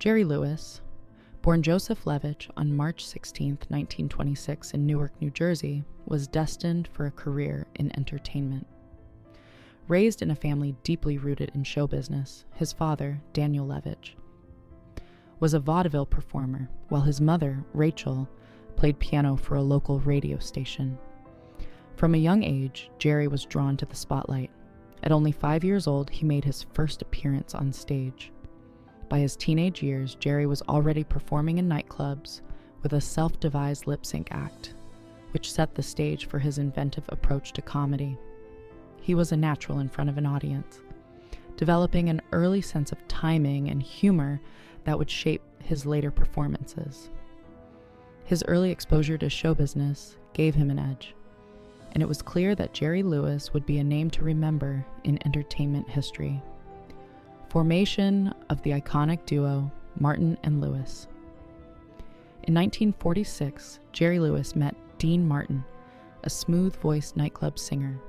Jerry Lewis, born Joseph Levitch on March 16, 1926 in Newark, New Jersey, was destined for a career in entertainment. Raised in a family deeply rooted in show business, his father, Daniel Levitch, was a vaudeville performer, while his mother, Rachel, played piano for a local radio station. From a young age, Jerry was drawn to the spotlight. At only 5 years old, he made his first appearance on stage. By his teenage years, Jerry was already performing in nightclubs with a self-devised lip-sync act, which set the stage for his inventive approach to comedy. He was a natural in front of an audience, developing an early sense of timing and humor that would shape his later performances. His early exposure to show business gave him an edge, and it was clear that Jerry Lewis would be a name to remember in entertainment history. Formation of the iconic duo Martin and Lewis. In 1946, Jerry Lewis met Dean Martin, a smooth-voiced nightclub singer,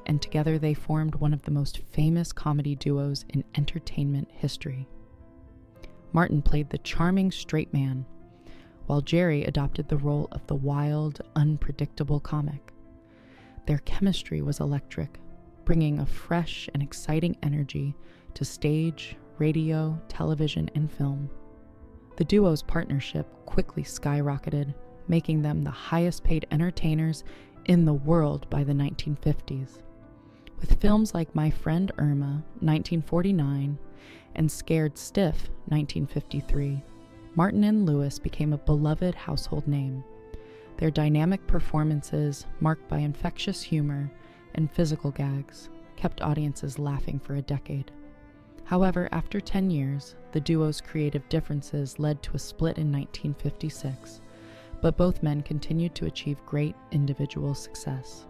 and together they formed one of the most famous comedy duos in entertainment history. Martin played the charming straight man, while Jerry adopted the role of the wild, unpredictable comic. Their chemistry was electric, bringing a fresh and exciting energy to stage, radio, television, and film. The duo's partnership quickly skyrocketed, making them the highest-paid entertainers in the world by the 1950s. With films like My Friend Irma, 1949, and Scared Stiff, 1953, Martin and Lewis became a beloved household name. Their dynamic performances, marked by infectious humor and physical gags, kept audiences laughing for a decade. However, after 10 years, the duo's creative differences led to a split in 1956, but both men continued to achieve great individual success.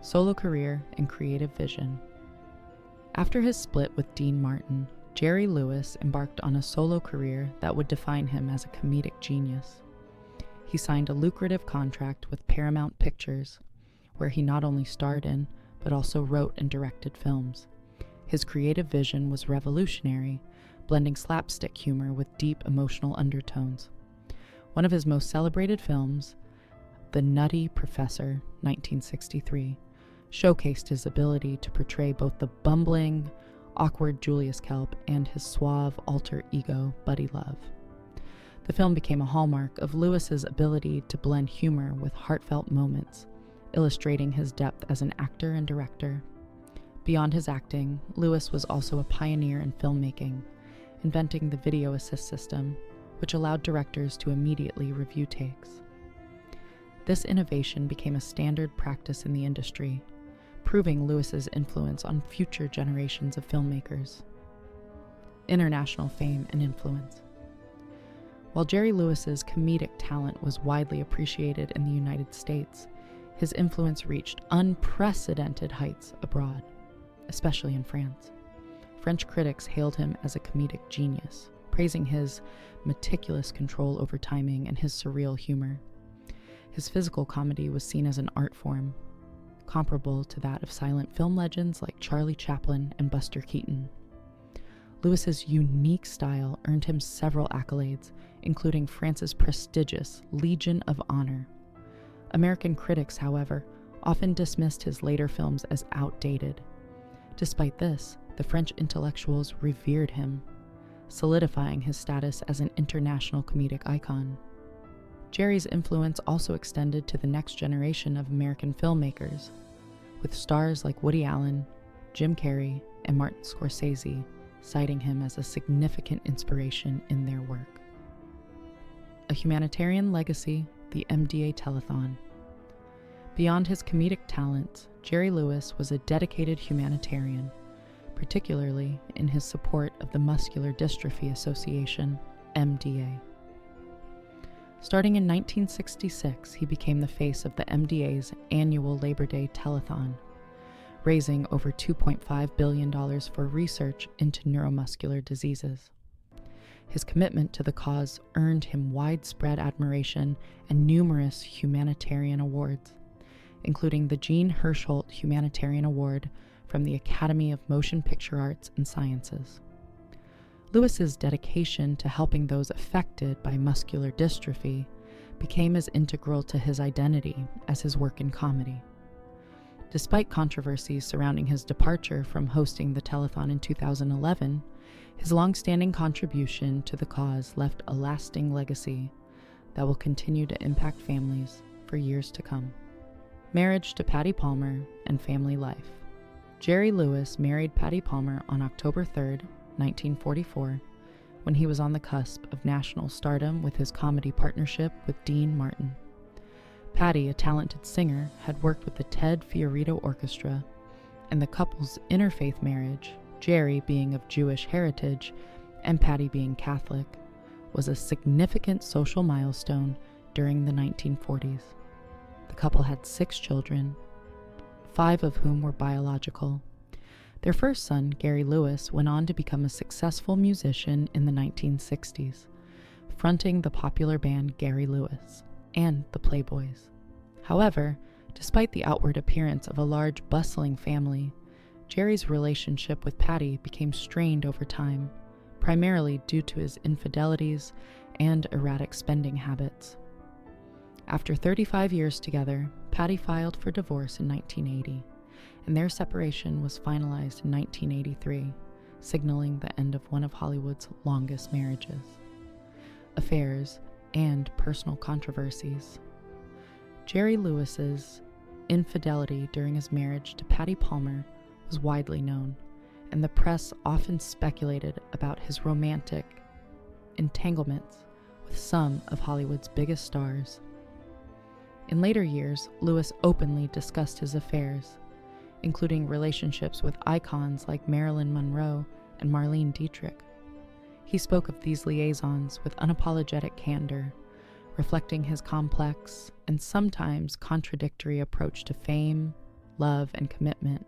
Solo career and creative vision. After his split with Dean Martin, Jerry Lewis embarked on a solo career that would define him as a comedic genius. He signed a lucrative contract with Paramount Pictures, where he not only starred in, but also wrote and directed films. His creative vision was revolutionary, blending slapstick humor with deep emotional undertones. One of his most celebrated films, The Nutty Professor, 1963, showcased his ability to portray both the bumbling, awkward Julius Kelp and his suave alter ego, Buddy Love. The film became a hallmark of Lewis's ability to blend humor with heartfelt moments, illustrating his depth as an actor and director. Beyond his acting, Lewis was also a pioneer in filmmaking, inventing the video assist system, which allowed directors to immediately review takes. This innovation became a standard practice in the industry, proving Lewis's influence on future generations of filmmakers. International fame and influence. While Jerry Lewis's comedic talent was widely appreciated in the United States, his influence reached unprecedented heights abroad, especially in France. French critics hailed him as a comedic genius, praising his meticulous control over timing and his surreal humor. His physical comedy was seen as an art form, comparable to that of silent film legends like Charlie Chaplin and Buster Keaton. Lewis's unique style earned him several accolades, including France's prestigious Legion of Honor. American critics, however, often dismissed his later films as outdated. Despite this, the French intellectuals revered him, solidifying his status as an international comedic icon. Jerry's influence also extended to the next generation of American filmmakers, with stars like Woody Allen, Jim Carrey, and Martin Scorsese citing him as a significant inspiration in their work. A humanitarian legacy, the MDA Telethon. Beyond his comedic talents, Jerry Lewis was a dedicated humanitarian, particularly in his support of the Muscular Dystrophy Association, MDA. Starting in 1966, he became the face of the MDA's annual Labor Day Telethon, raising over $2.5 billion for research into neuromuscular diseases. His commitment to the cause earned him widespread admiration and numerous humanitarian awards, including the Jean Hirschholt Humanitarian Award from the Academy of Motion Picture Arts and Sciences. Lewis's dedication to helping those affected by muscular dystrophy became as integral to his identity as his work in comedy. Despite controversies surrounding his departure from hosting the telethon in 2011, his long-standing contribution to the cause left a lasting legacy that will continue to impact families for years to come. Marriage to Patty Palmer and family life. Jerry Lewis married Patty Palmer on October 3, 1944, when he was on the cusp of national stardom with his comedy partnership with Dean Martin. Patty, a talented singer, had worked with the Ted Fiorito Orchestra, and the couple's interfaith marriage, Jerry being of Jewish heritage and Patty being Catholic, was a significant social milestone during the 1940s. The couple had 6 children, 5 of whom were biological. Their first son, Gary Lewis, went on to become a successful musician in the 1960s, fronting the popular band Gary Lewis and the Playboys. However, despite the outward appearance of a large, bustling family, Jerry's relationship with Patty became strained over time, primarily due to his infidelities and erratic spending habits. After 35 years together, Patty filed for divorce in 1980, and their separation was finalized in 1983, signaling the end of one of Hollywood's longest marriages. Affairs and personal controversies. Jerry Lewis's infidelity during his marriage to Patty Palmer was widely known, and the press often speculated about his romantic entanglements with some of Hollywood's biggest stars. In later years, Lewis openly discussed his affairs, including relationships with icons like Marilyn Monroe and Marlene Dietrich. He spoke of these liaisons with unapologetic candor, reflecting his complex and sometimes contradictory approach to fame, love, and commitment.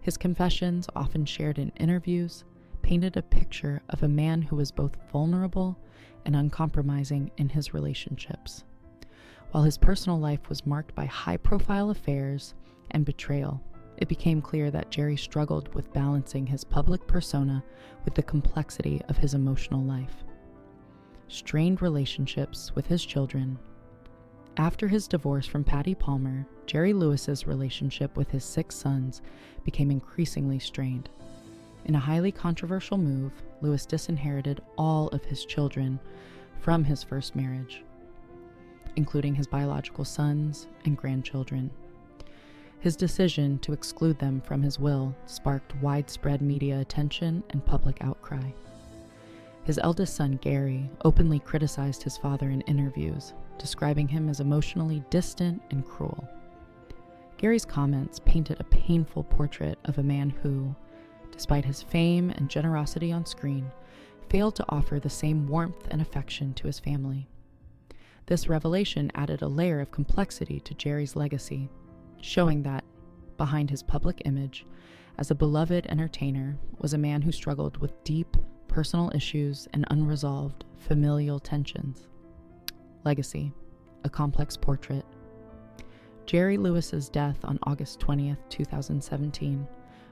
His confessions, often shared in interviews, painted a picture of a man who was both vulnerable and uncompromising in his relationships. While his personal life was marked by high-profile affairs and betrayal, it became clear that Jerry struggled with balancing his public persona with the complexity of his emotional life. Strained relationships with his children. After his divorce from Patty Palmer, Jerry Lewis's relationship with his 6 sons became increasingly strained. In a highly controversial move, Lewis disinherited all of his children from his first marriage, including his biological sons and grandchildren. His decision to exclude them from his will sparked widespread media attention and public outcry. His eldest son, Gary, openly criticized his father in interviews, describing him as emotionally distant and cruel. Gary's comments painted a painful portrait of a man who, despite his fame and generosity on screen, failed to offer the same warmth and affection to his family. This revelation added a layer of complexity to Jerry's legacy, showing that, behind his public image as a beloved entertainer, was a man who struggled with deep personal issues and unresolved familial tensions. Legacy, a complex portrait. Jerry Lewis's death on August 20th, 2017,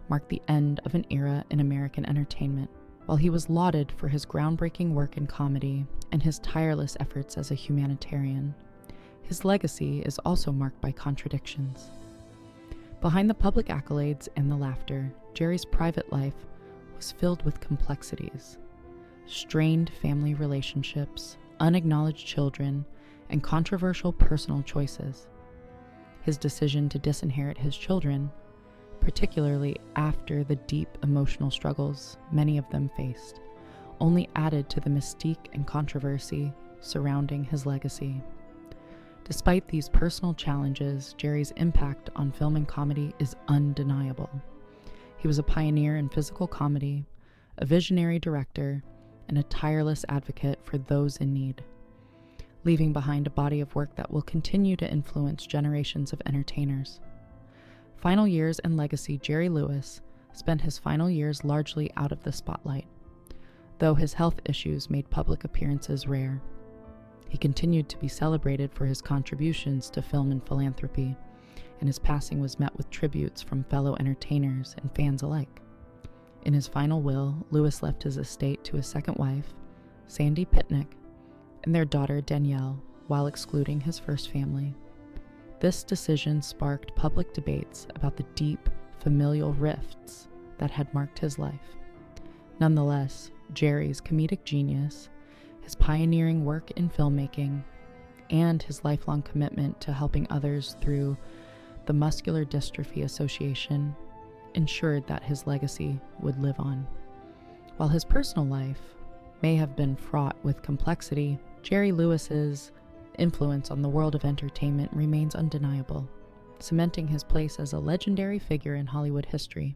marked the end of an era in American entertainment. While he was lauded for his groundbreaking work in comedy and his tireless efforts as a humanitarian, his legacy is also marked by contradictions. Behind the public accolades and the laughter, Jerry's private life was filled with complexities, strained family relationships, unacknowledged children, and controversial personal choices. His decision to disinherit his children, particularly after the deep emotional struggles many of them faced, only added to the mystique and controversy surrounding his legacy. Despite these personal challenges, Jerry's impact on film and comedy is undeniable. He was a pioneer in physical comedy, a visionary director, and a tireless advocate for those in need, leaving behind a body of work that will continue to influence generations of entertainers. Final years and legacy. Jerry Lewis spent his final years largely out of the spotlight, though his health issues made public appearances rare. He continued to be celebrated for his contributions to film and philanthropy, and his passing was met with tributes from fellow entertainers and fans alike. In his final will, Lewis left his estate to his second wife, Sandy Pitnick, and their daughter Danielle, while excluding his first family. This decision sparked public debates about the deep familial rifts that had marked his life. Nonetheless, Jerry's comedic genius, his pioneering work in filmmaking, and his lifelong commitment to helping others through the Muscular Dystrophy Association ensured that his legacy would live on. While his personal life may have been fraught with complexity, Jerry Lewis's influence on the world of entertainment remains undeniable, cementing his place as a legendary figure in Hollywood history.